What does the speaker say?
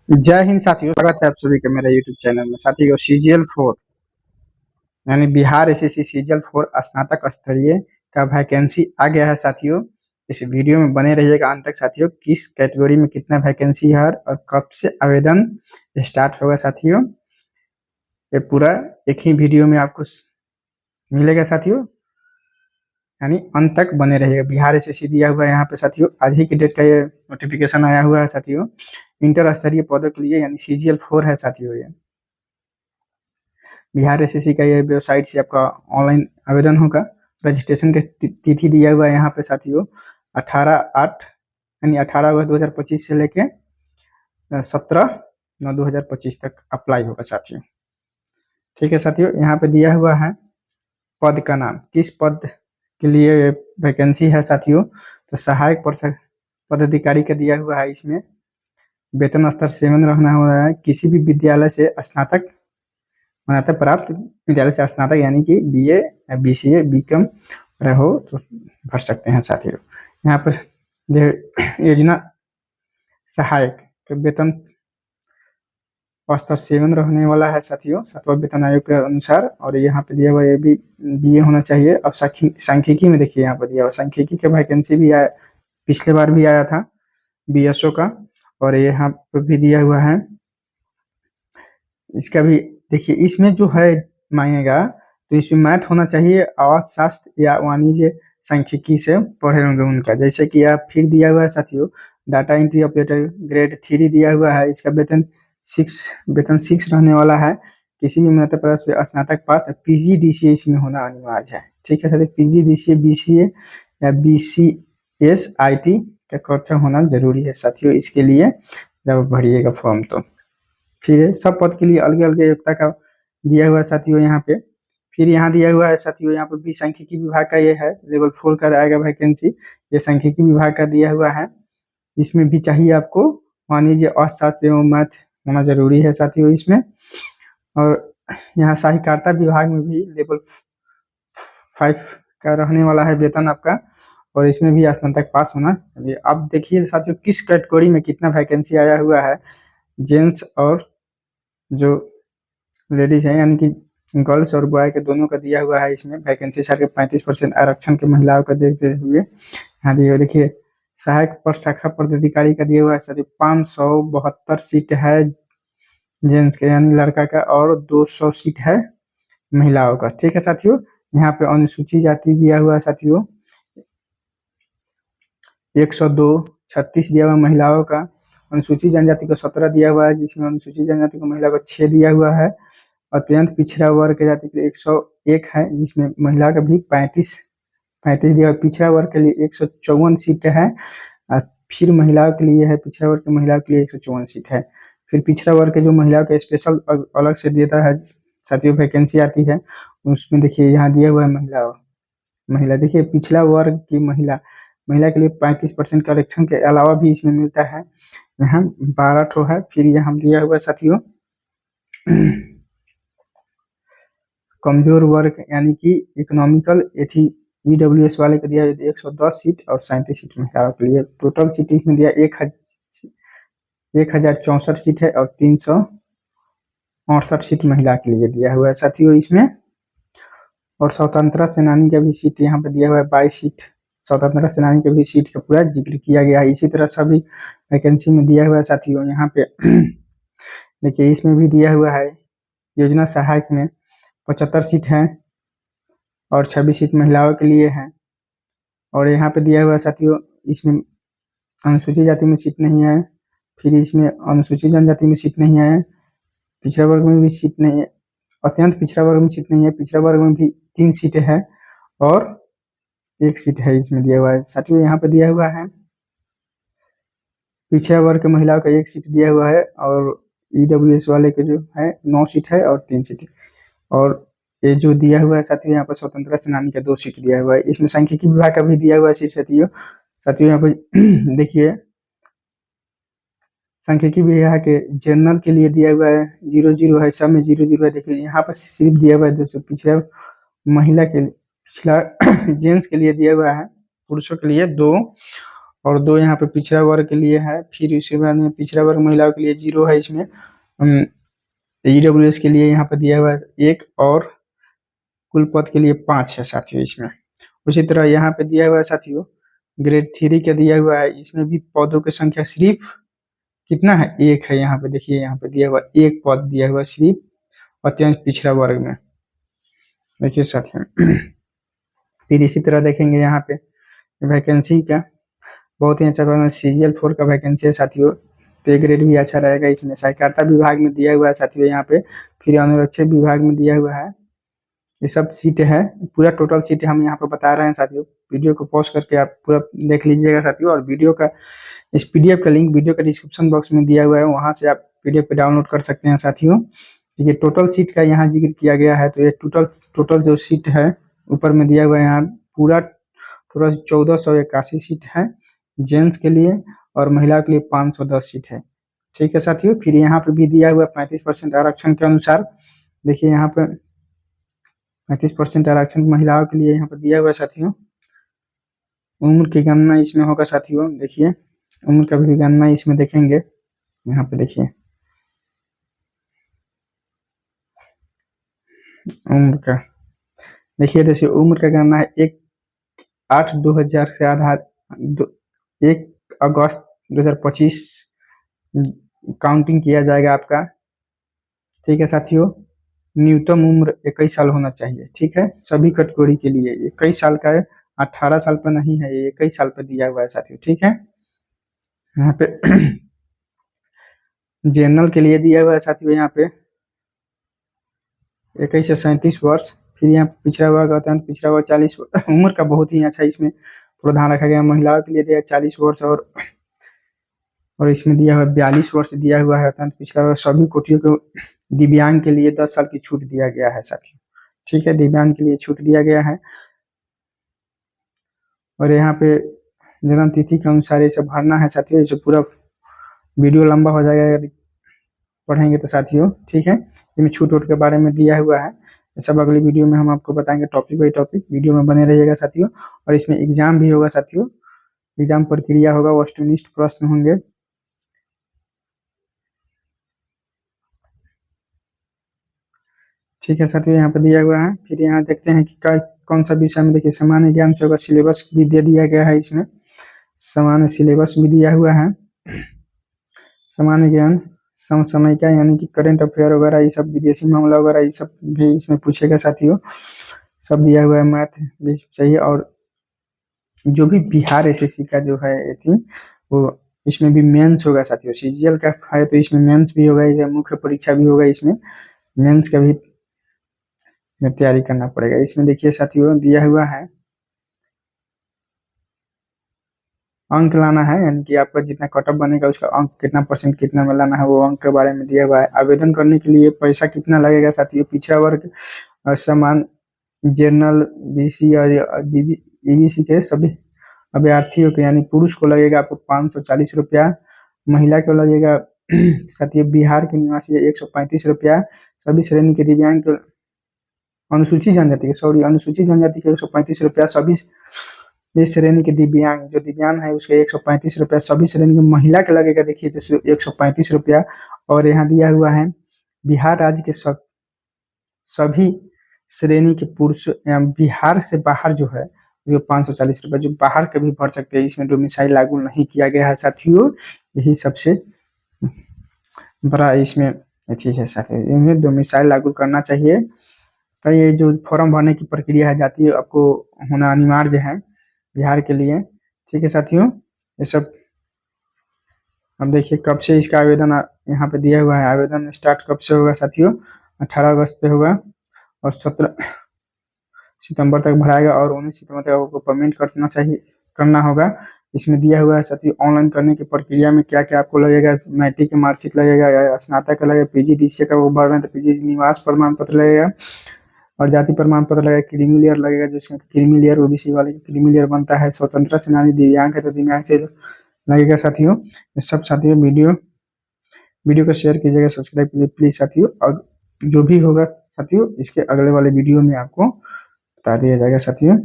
जय हिंद साथियों, स्वागत है आप सभी का मेरे यूट्यूब चैनल में। साथियों, सीजीएल 4 यानी बिहार एसएससी सीजीएल 4 स्नातक स्तरीय का वैकेंसी आ गया है साथियों। इस वीडियो में बने रहिएगा अंत तक साथियों। किस कैटेगरी में कितना वैकेंसी है और कब से आवेदन स्टार्ट होगा साथियों, ये पूरा एक ही वीडियो में आपको मिलेगा साथियों, यानी अंत तक बने रहिएगा। बिहार एसएससी दिया हुआ है यहाँ पे साथियों, आज ही की डेट का ये नोटिफिकेशन आया हुआ है साथियों। इंटर स्तरीय पदों के लिए यानी सीजीएल 4 है साथियों। ये बिहार एसएससी का ये वेबसाइट से आपका ऑनलाइन आवेदन होगा। रजिस्ट्रेशन की तिथि दिया हुआ है यहाँ पे साथियों 18/8 यानी 18 अगस्त 2025 से लेके 17/9/2025 तक अप्लाई होगा साथियों। ठीक है साथियों, यहाँ पे दिया हुआ है पद का नाम, किस पद के लिए वैकेंसी है साथियों। तो सहायक पदाधिकारी का दिया हुआ है। इसमें वेतन स्तर 7 रहना हुआ है। किसी भी विद्यालय से स्नातक मान्यता प्राप्त विद्यालय से स्नातक यानी कि बीए या बीसीए बीकॉम रहो तो भर सकते हैं साथियों। यहाँ पर योजना सहायक के वेतन स्तर 7 रहने वाला है साथियों, 7वां वेतन आयोग के अनुसार। और यहाँ पे दिया हुआ ये भी बीए होना चाहिए। अब सांख्यिकी में देखिए, यहाँ पर दिया हुआ सांख्यिकी का वैकेंसी भी आया, पिछले बार भी आया था बीएसओ का, और यहाँ पर भी दिया हुआ है। इसका भी देखिए, इसमें जो है मांगेगा तो इसमें मैथ होना चाहिए, अर्थशास्त्र या वाणिज्य सांख्यिकी से पढ़े होंगे उनका। जैसे कि आप फिर दिया हुआ है साथियों, डाटा एंट्री ऑपरेटर ग्रेड 3 दिया हुआ है। इसका वेतन 6 रहने वाला है। किसी भी मान्यता प्राप्त स्नातक पास पीजीडीसीए इसमें होना अनिवार्य है। ठीक है सर, पीजीडीसीए बीसीए या बीसीएस आईटी का कक्षा होना जरूरी है साथियों इसके लिए, जब भरिएगा फॉर्म तो। ठीक है, सब पद के लिए अलग अलग योग्यता का दिया हुआ है साथियों यहाँ पे। फिर यहाँ दिया हुआ है साथियों, यहाँ पे भी सांख्यिकी विभाग का ये है, लेवल 4 का आएगा वैकेंसी। ये सांख्यिकी विभाग का दिया हुआ है। इसमें भी चाहिए आपको वाणिज्य अर्थशास्त्र एवं मैथ होना जरूरी है साथियों इसमें। और यहाँ सहकारिता विभाग में भी लेवल 5 का रहने वाला है वेतन आपका, और इसमें भी स्नातक पास होना चाहिए। अब देखिए साथियों, किस कैटेगरी में कितना वैकेंसी आया हुआ है। जेंट्स और जो लेडीज है यानी कि गर्ल्स और बॉय के दोनों का दिया हुआ है। इसमें वैकेंसी साढ़े 35% आरक्षण के महिलाओं का देखते हुए यहाँ दिए। देखिए, सहायक पर शाखा पदाधिकारी का दिया हुआ है साथियों 572 सीट है जेंट्स के यानी लड़का का, और 200 सीट है महिलाओं का। ठीक है साथियों, यहाँ पे अनुसूचित जाति दिया हुआ है साथियों 102, 36 दिया हुआ महिलाओं का। अनुसूचित जनजाति को 17 दिया हुआ है, जिसमें अनुसूचित जनजाति को महिला को 6 दिया हुआ है। अत्यंत पिछड़ा वर्ग के जाति के लिए 101 है, जिसमें महिला का भी 35 दिया हुआ। पिछड़ा वर्ग के लिए 154 सीट है। फिर महिलाओं के लिए है, पिछड़ा वर्ग के महिलाओं के लिए 154 सीट है। फिर पिछड़ा वर्ग के जो महिलाओं के स्पेशल अलग से देता है साथियों वैकेंसी आती है, उसमें देखिए यहाँ दिया हुआ है महिला देखिए, पिछड़ा वर्ग की महिला के लिए 35% का आरक्षण के अलावा भी इसमें मिलता है। यहाँ 12 ठो है। फिर यहाँ दिया हुआ साथियों कमजोर वर्ग यानी कि इकोनॉमिकल ईडब्ल्यूएस वाले को दिया 110 सीट और 37 सीट महिलाओं के लिए। टोटल सीट इसमें दिया 1064 सीट है, और 368 सीट महिला के लिए दिया हुआ है साथियों इसमें। और स्वतंत्रता सेनानी का भी सीट यहाँ पे दिया हुआ है 22 सीट। स्वतंत्रता सेनानी के भी सीट का पूरा जिक्र किया गया है। इसी तरह सभी वैकेंसी में दिया हुआ है साथियों यहाँ पे देखिए, इसमें भी दिया हुआ है योजना सहायक में 75 सीट है और 26 सीट महिलाओं के लिए है। और यहाँ पे दिया हुआ है साथियों, इसमें अनुसूचित जाति में सीट नहीं है। फिर इसमें अनुसूचित जनजाति में सीट नहीं है। पिछड़ा वर्ग में भी सीट नहीं है। अत्यंत पिछड़ा वर्ग में सीट नहीं है। पिछड़ा वर्ग में भी 3 सीटें है और 1 सीट है इसमें दिया हुआ है साथियों। यहाँ पे दिया हुआ है पिछड़ा वर्ग के महिलाओं का 1 सीट दिया हुआ है, और ईडब्ल्यूएस वाले के जो है 9 सीट है और 3 सीट। और ये जो दिया हुआ है साथियों, यहाँ पर स्वतंत्रता सेनानी का 2 सीट दिया हुआ है। इसमें सांख्यिकी विभाग का भी दिया हुआ है सीट साथियों यहाँ पे देखिए, सांख्यिकी विभाग के जनरल के लिए दिया हुआ है 00 है, सब में 00 है। देखिए यहाँ पर सिर्फ दिया हुआ है 200। पिछड़ा महिला के पिछड़ा जेंट्स के लिए दिया हुआ है, पुरुषों के लिए 2 और 2 यहाँ पे पिछड़ा वर्ग के लिए है। फिर उसके बाद में पिछड़ा वर्ग महिलाओं के लिए 0 है इसमें। ईडब्ल्यूएस के लिए यहाँ पे दिया हुआ है 1 और कुल पद के लिए 5 है साथियों इसमें। उसी तरह यहाँ पे दिया हुआ है साथियों ग्रेड 3 का दिया हुआ है, इसमें भी पदों की संख्या सिर्फ कितना है, 1 है। यहाँ पे देखिए, यहाँ पे दिया हुआ 1 पद दिया हुआ सिर्फ अत्यंत पिछड़ा वर्ग में, देखिए साथियों। फिर इसी तरह देखेंगे यहाँ पे वैकेंसी का, बहुत ही अच्छा CGL4 का वैकेंसी है साथियों। पे ग्रेड भी अच्छा रहेगा इसमें। सहकारिता विभाग में दिया हुआ है साथियों यहाँ पे। फिर अनुरक्षक विभाग में दिया हुआ है। ये सब सीट है, पूरा टोटल सीट हम यहाँ पे बता रहे हैं साथियों। वीडियो को पॉज करके आप पूरा देख लीजिएगा साथियों। और वीडियो का इस PDF का लिंक वीडियो का डिस्क्रिप्शन बॉक्स में दिया हुआ है, वहां से आप PDF पे डाउनलोड कर सकते हैं साथियों। ये टोटल सीट का यहाँ जिक्र किया गया है, तो ये टोटल जो सीट है ऊपर में दिया हुआ है, यहाँ पूरा टोटल 1481 सीट है जेंट्स के लिए, और महिला के लिए 510 सीट है। ठीक है साथियों। फिर यहाँ पे भी दिया हुआ 35% आरक्षण के अनुसार, देखिए यहाँ पे 35% आरक्षण महिलाओं के लिए यहाँ पर दिया हुआ है साथियों। उम्र की गणना इसमें होगा साथियों, देखिए उम्र का भी गणना इसमें देखेंगे। यहाँ पे देखिए उम्र का, देखिए उम्र का गणना है 1/8/2000 से आधार 1 अगस्त 2025 काउंटिंग किया जाएगा आपका। ठीक है साथियों। न्यूनतम उम्र 21 साल होना चाहिए। ठीक है, सभी कैटेगरी के लिए 21 साल का है, 18 साल पर नहीं है, ये 21 साल पर दिया हुआ है साथियों। ठीक है, यहाँ पे जनरल के लिए दिया हुआ है साथियों यहाँ पे 21 से 37 वर्ष। फिर यहाँ पिछड़ा वर्ग होता है, पिछड़ा वर्ग 40 उम्र का बहुत ही अच्छा इसमें प्रावधान रखा गया। महिलाओं के लिए दिया 40 वर्ष और इसमें दिया हुआ 42 वर्ष दिया हुआ है अत्यंत पिछड़ा वर्ग। सभी कोटियों को दिव्यांग के लिए 10 साल की छूट दिया गया है साथियों। ठीक है, दिव्यांग के लिए छूट दिया गया है। और यहाँ पे जन्म तिथि के अनुसार ये सब भरना है साथियों। ये पूरा वीडियो लंबा हो जाएगा यदि पढ़ेंगे तो साथियों। ठीक है, इसमें छूट वूट के बारे में दिया हुआ है, ये सब अगली वीडियो में हम आपको बताएंगे टॉपिक बाई टॉपिक। वीडियो में बने रहिएगा साथियों। और इसमें एग्जाम भी होगा साथियों, एग्जाम प्रक्रिया होगा, वस्तुनिष्ठ प्रश्न होंगे। ठीक है साथियों, यहाँ पर दिया हुआ है। फिर यहाँ देखते हैं कि कौन सा विषय में, देखिए सामान्य ज्ञान से होगा, सिलेबस भी दे दिया गया है इसमें, सामान्य सिलेबस भी दिया हुआ है। सामान्य ज्ञान समसामयिका यानी कि करंट अफेयर वगैरह, ये सब विदेशी मामला वगैरह ये सब भी इसमें पूछेगा साथियों, सब दिया हुआ है। मैथ भी चाहिए। और जो भी बिहार SSC का जो है थी वो इसमें भी मेंस होगा साथियों। CGL का है तो इसमें मेंस भी होगा, मुख्य परीक्षा भी होगा, इसमें मेंस का भी तैयारी करना पड़ेगा। इसमें देखिए साथियों दिया हुआ है अंक लाना है, यानी कि आपका जितना कटअप बनेगा उसका अंक कितना % कितना में लाना है, वो अंक के बारे में दिया हुआ है। आवेदन करने के लिए पैसा कितना लगेगा साथियों। पिछड़ा वर्ग और समान जनरल BC और EBC के सभी अभ्यर्थियों को, यानी पुरुष को लगेगा आपको 540 रुपया, महिला को लगेगा साथियों बिहार के निवासी 135 रुपया, सभी श्रेणी के दिव्यांग के अनुसूचित जनजाति के 135 रुपया, सभी इस श्रेणी के दिव्यांग जो दिव्यांग है उसके 135 रुपया, सभी श्रेणी की महिला के लगेगा देखिए तो 135 रुपया। और यहाँ दिया हुआ है बिहार राज्य के सभी श्रेणी के पुरुष बिहार से बाहर जो है जो 540 रुपये, जो बाहर के भी भर सकते हैं। इसमें डोमिसाइल लागू नहीं किया गया है साथियों, यही सबसे बड़ा इसमें अथी है साथियों, इन्हें डोमिसाइल लागू करना चाहिए। तो ये जो फॉर्म भरने की प्रक्रिया है जाती है आपको होना अनिवार्य है बिहार के लिए। ठीक है साथियों, ये सब अब देखिए कब से इसका आवेदन यहाँ पे दिया हुआ है। आवेदन स्टार्ट कब से होगा साथियों, 18 अगस्त से होगा और 17 सितंबर तक भराएगा और 19 सितंबर तक आपको पेमेंट करना होगा। इसमें दिया हुआ है साथियों ऑनलाइन करने की प्रक्रिया में क्या क्या आपको लगेगा। मैट्रिक की मार्कशीट लगेगा या स्नातक का लगेगा, PGDCA का वो भर रहे हैं तो PG निवास प्रमाण पत्र लगेगा और जाति प्रमाण पत्र लगेगा, क्रीमी लेयर लगेगा, जो क्रीमी लेयर OBC वाले क्रीमी लेयर बनता है। स्वतंत्रता सेनानी दिव्यांग है तो दिव्यांग से लगेगा साथियों। सब साथियों वीडियो को शेयर कीजिएगा, सब्सक्राइब कीजिए प्लीज साथियों। और जो भी होगा साथियों इसके अगले वाले वीडियो में आपको बता दिया जाएगा साथियों।